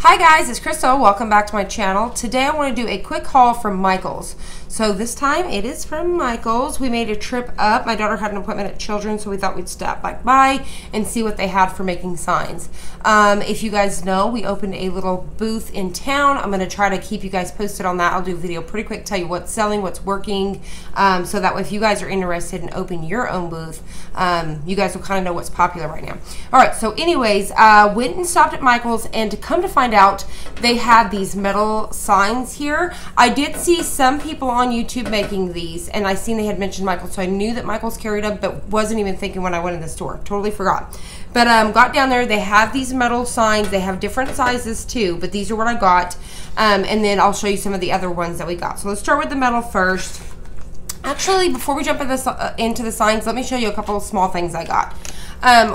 Hi guys, it's Crystal. Welcome back to my channel. Today I want to do a quick haul from Michael's. So this time it is from Michael's. We made a trip up. My daughter had an appointment at Children's, so we thought we'd stop by and see what they had for making signs. If you guys know, we opened a little booth in town. I'm going to try to keep you guys posted on that. I'll do a video pretty quick, tell you what's selling, what's working, so that way if you guys are interested in opening your own booth, you guys will kind of know what's popular right now. Alright, so anyways, went and stopped at Michael's, and to come to find out, they had these metal signs here. I did see some people on YouTube making these, and I seen they had mentioned Michael's, so I knew that Michael's carried them, but wasn't even thinking when I went in the store. Totally forgot. But got down there, they have these metal signs. They have different sizes too, but these are what I got. And then I'll show you some of the other ones that we got. So let's start with the metal first. Actually, before we jump into the signs, let me show you a couple of small things I got.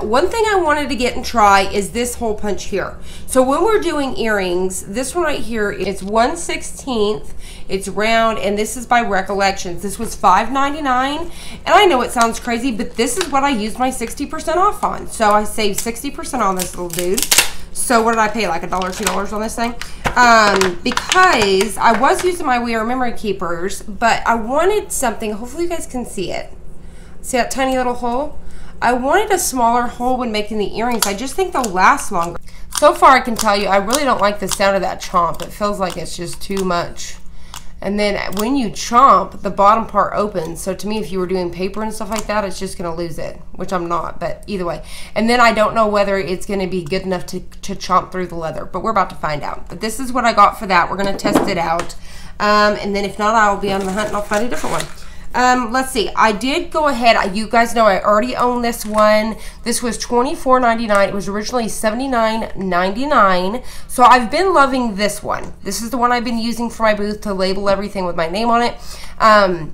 One thing I wanted to get and try is this hole punch here. So when we're doing earrings, this one right here is 1/16. It's round, and this is by Recollections. This was $5.99, and I know it sounds crazy, but this is what I used my 60% off on. So I saved 60% on this little dude. So what did I pay, like $1, $2 on this thing? Because I was using my We Are Memory Keepers, but I wanted something, hopefully you guys can see it. See that tiny little hole? I wanted a smaller hole when making the earrings. I just think they'll last longer. So far I can tell you, I really don't like the sound of that chomp. It feels like it's just too much. And then when you chomp, the bottom part opens. So to me, if you were doing paper and stuff like that, it's just going to lose it, which I'm not, but either way. And then I don't know whether it's going to be good enough to chomp through the leather, but we're about to find out. But this is what I got for that. We're going to test it out. And then if not, I'll be on the hunt and I'll find a different one. Let's see. I did go ahead. You guys know I already own this one. This was $24.99. It was originally $79.99. So I've been loving this one. This is the one I've been using for my booth to label everything with my name on it. And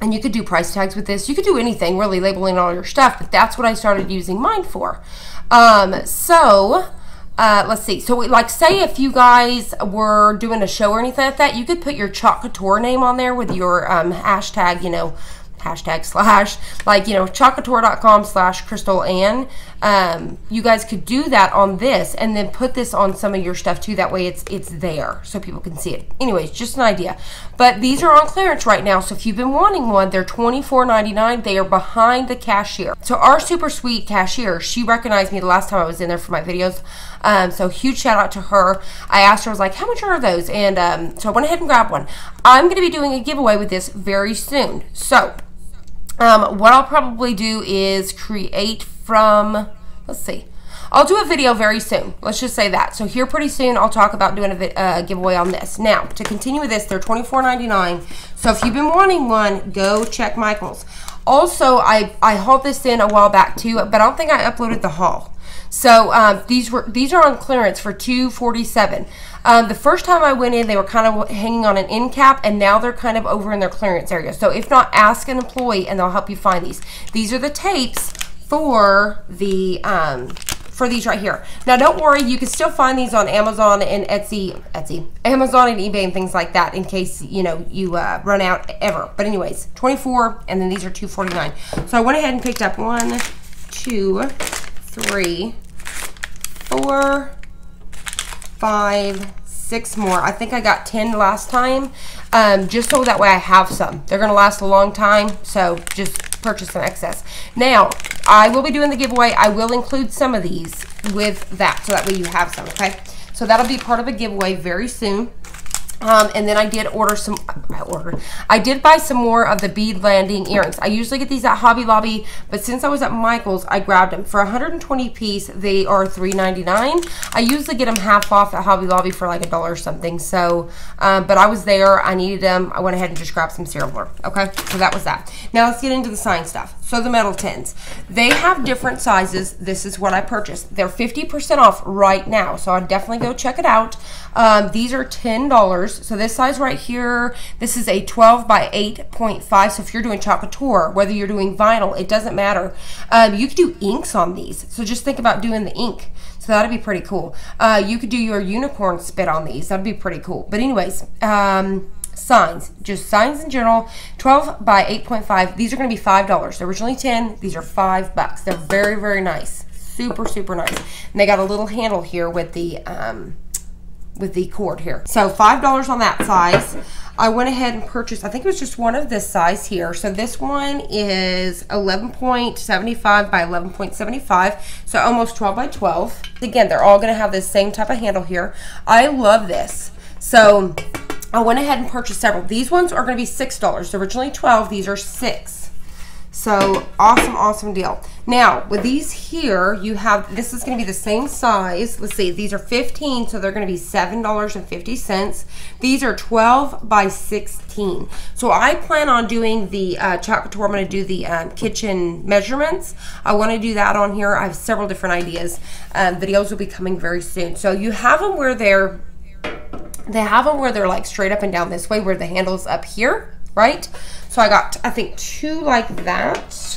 you could do price tags with this. You could do anything, really, labeling all your stuff. But that's what I started using mine for. Let's see. So, like, say if you guys were doing a show or anything like that, you could put your Chalk Couture name on there with your hashtag, you know, chalkcouture.com/CrystalAnn. You guys could do that on this and then put this on some of your stuff too. That way it's there so people can see it. Anyways, just an idea. But these are on clearance right now, so if you've been wanting one, they're $24.99. They are behind the cashier. So our super sweet cashier, she recognized me the last time I was in there for my videos. So huge shout out to her. I asked her, I was like, how much are those? And so I went ahead and grabbed one. I'm going to be doing a giveaway with this very soon. So what I'll probably do is create from, let's see, I'll do a video very soon. Let's just say that. So here pretty soon I'll talk about doing a giveaway on this. Now, to continue with this, they're $24.99. So if you've been wanting one, go check Michael's. Also, I hauled this in a while back too, but I don't think I uploaded the haul. So these are on clearance for $247. The first time I went in, they were kind of hanging on an end cap, and now they're kind of over in their clearance area. So if not, ask an employee and they'll help you find these. These are the tapes for the for these right here. Now don't worry, you can still find these on Amazon and Amazon and eBay and things like that in case you know you run out ever. But anyways, 24, and then these are $249. So I went ahead and picked up 1, 2, 3, 4, 5, 6 more. I think I got 10 last time, just so that way I have some. They're going to last a long time, so just purchase some excess. Now, I will be doing the giveaway. I will include some of these with that, so that way you have some, okay? So that'll be part of a giveaway very soon. And then I did order some, I did buy some more of the bead landing earrings. I usually get these at Hobby Lobby, but since I was at Michael's, I grabbed them. For 120 piece, they are $3.99. I usually get them half off at Hobby Lobby for like $1 or something. So, but I was there, I needed them. I went ahead and just grabbed some serial number. Okay, so that was that. Now let's get into the sign stuff. So the metal tins, they have different sizes. This is what I purchased. They're 50% off right now, so I'd definitely go check it out. These are $10. So this size right here, this is a 12 by 8.5. So if you're doing Chalk Couture, whether you're doing vinyl, it doesn't matter. You could do inks on these. So just think about doing the ink. So that'd be pretty cool. You could do your unicorn spit on these. That'd be pretty cool. But anyways, signs, just signs in general, 12 by 8.5. These are going to be $5. They're originally 10. These are $5. They're very, very nice. Super, super nice. And they got a little handle here with the with the cord here. So $5 on that size. I went ahead and purchased, I think it was just one of this size here. So this one is 11.75 by 11.75. So almost 12 by 12. Again, they're all gonna have this same type of handle here. I love this. So I went ahead and purchased several. These ones are gonna be $6. They're originally 12, these are 6. So awesome, awesome deal. Now with these here, you have, this is going to be the same size. Let's see, these are 15, so they're going to be $7.50. These are 12 by 16. So I plan on doing the chocolate tour. I'm going to do the kitchen measurements. I want to do that on here. I have several different ideas. Videos will be coming very soon. So you have them where they're, like straight up and down this way, where the handle's up here, right? So I got, I think, 2 like that,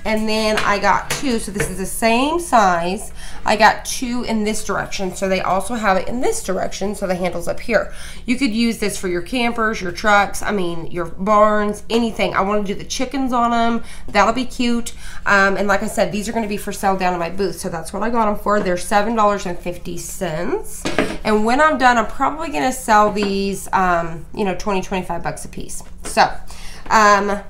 and then I got 2, so this is the same size. I got 2 in this direction, so they also have it in this direction, so the handle's up here. You could use this for your campers, your trucks, I mean, your barns, anything. I want to do the chickens on them. That'll be cute. And like I said, these are going to be for sale down in my booth, so that's what I got them for. They're $7.50. And when I'm done, I'm probably going to sell these, you know, 20, 25 bucks a piece. So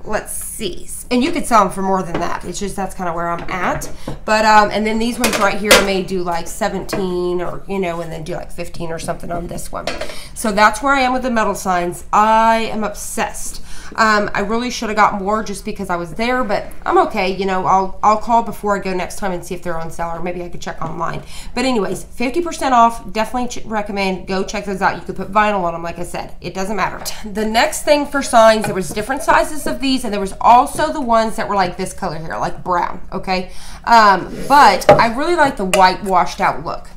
let's see, and you could sell them for more than that. It's just, that's kind of where I'm at. But and then these ones right here, I may do like 17, or you know, and then do like 15 or something on this one. So that's where I am with the metal signs. I am obsessed. I really should have got more just because I was there, but I'm okay. You know, I'll call before I go next time and see if they're on sale, or maybe I could check online. But anyways, 50% off. Definitely recommend, go check those out. You could put vinyl on them, like I said. It doesn't matter. The next thing for signs, there was different sizes of these, and there was also the ones that were like this color here, like brown, okay? But I really like the white washed out look.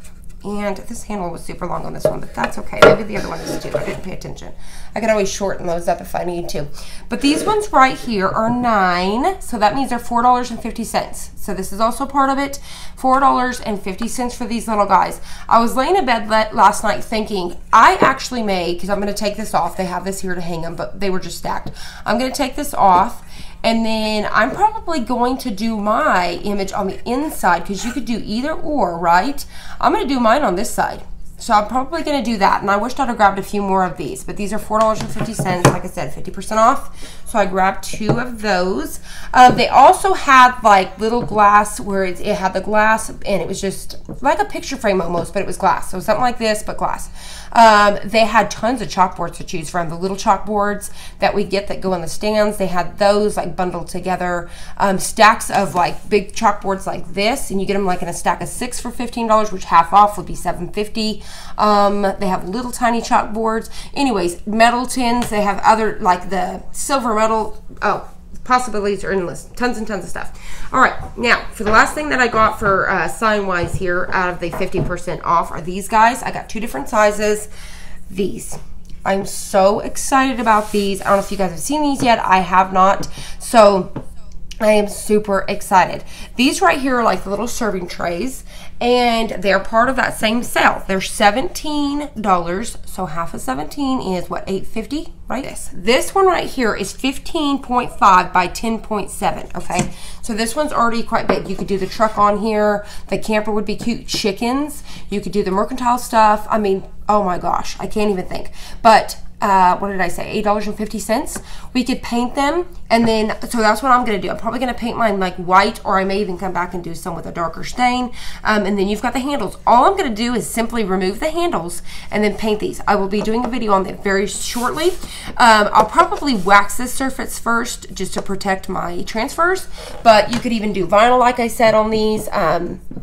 And this handle was super long on this one, but that's okay. Maybe the other one is too. I didn't pay attention. I can always shorten those up if I need to. But these ones right here are $9, so that means they're $4.50. So this is also part of it. $4.50 for these little guys. I was laying in bed last night thinking, I actually may, because I'm going to take this off. They have this here to hang them, but they were just stacked. I'm going to take this off. And then I'm probably going to do my image on the inside, because you could do either or, right? I'm going to do mine on this side. So I'm probably going to do that. And I wished I'd have grabbed a few more of these. But these are $4.50. Like I said, 50% off. So I grabbed 2 of those. They also had like little glass where it had the glass. And it was just like a picture frame almost. But it was glass. So something like this, but glass. They had tons of chalkboards to choose from. The little chalkboards that we get that go in the stands, they had those like bundled together. Stacks of like big chalkboards like this, and you get them like in a stack of 6 for $15, which half off would be $7.50. They have little tiny chalkboards. Anyways, metal tins. They have other, like the silver metal. Oh, possibilities are endless. Tons and tons of stuff. All right, now for the last thing that I got for sign wise here out of the 50% off are these guys. I got 2 different sizes. These, I'm so excited about these. I don't know if you guys have seen these yet. I have not, so I am super excited. These right here are like the little serving trays, and they're part of that same sale. They're $17, so half of 17 is what, $8.50, right? This one right here is 15.5 by 10.7, okay? So this one's already quite big. You could do the truck on here. The camper would be cute. Chickens. You could do the mercantile stuff. I mean, oh my gosh, I can't even think. But what did I say, $8.50. We could paint them, and then, so that's what I'm going to do. I'm probably going to paint mine like white, or I may even come back and do some with a darker stain. And then you've got the handles. All I'm going to do is simply remove the handles and then paint these. I will be doing a video on that very shortly. I'll probably wax this surface first just to protect my transfers, but you could even do vinyl like I said on these.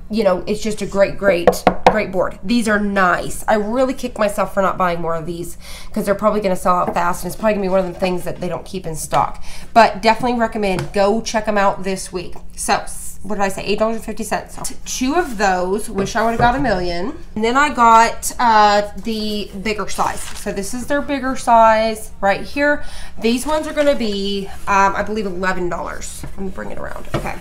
You know, it's just a great board. These are nice. I really kick myself for not buying more of these, because they're probably going to sell out fast, and it's probably going to be one of the things that they don't keep in stock. But definitely recommend, go check them out this week. So what did I say, $8.50. 2 of those. Wish I would have got a million. And then I got the bigger size. So this is their bigger size right here. These ones are going to be I believe $11. Let me bring it around. Okay,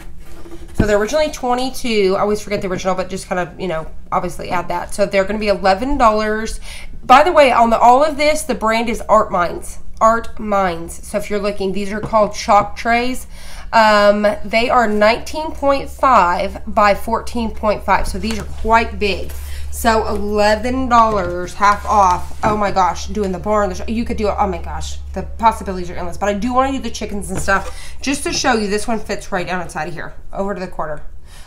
so they're originally $22. I always forget the original, but just kind of, you know, obviously add that. So they're going to be $11. By the way, on all of this, the brand is Art Minds. Art Minds. So if you're looking, these are called chalk trays. They are 19.5 by 14.5. So these are quite big. So $11, half off. Oh my gosh, doing the barn. You could do it. Oh my gosh, the possibilities are endless. But I do want to do the chickens and stuff just to show you. This one fits right down inside of here, over to the corner.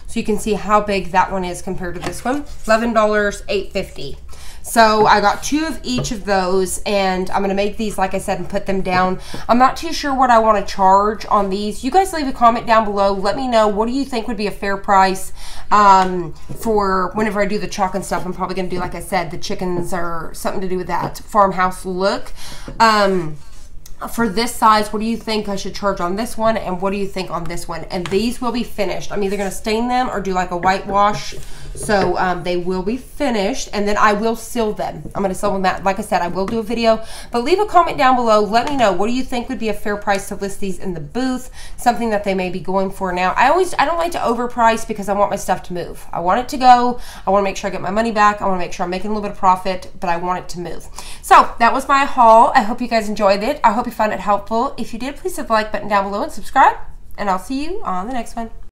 So you can see how big that one is compared to this one. $11, $8.50. So I got 2 of each of those, and I'm going to make these, like I said, and put them down. I'm not too sure what I want to charge on these. You guys leave a comment down below. Let me know, what do you think would be a fair price for whenever I do the chalk and stuff. I'm probably going to do, like I said, the chickens or something to do with that farmhouse look. For this size, what do you think I should charge on this one, and what do you think on this one? And these will be finished. I'm either going to stain them or do like a whitewash. So they will be finished, and then I will seal them. I'm going to sell them out. Like I said, I will do a video, but leave a comment down below. Let me know, what do you think would be a fair price to list these in the booth, something that they may be going for now. I don't like to overprice because I want my stuff to move. I want it to go. I want to make sure I get my money back. I want to make sure I'm making a little bit of profit, but I want it to move. So that was my haul. I hope you guys enjoyed it. I hope you found it helpful. If you did, please hit the like button down below and subscribe, and I'll see you on the next one.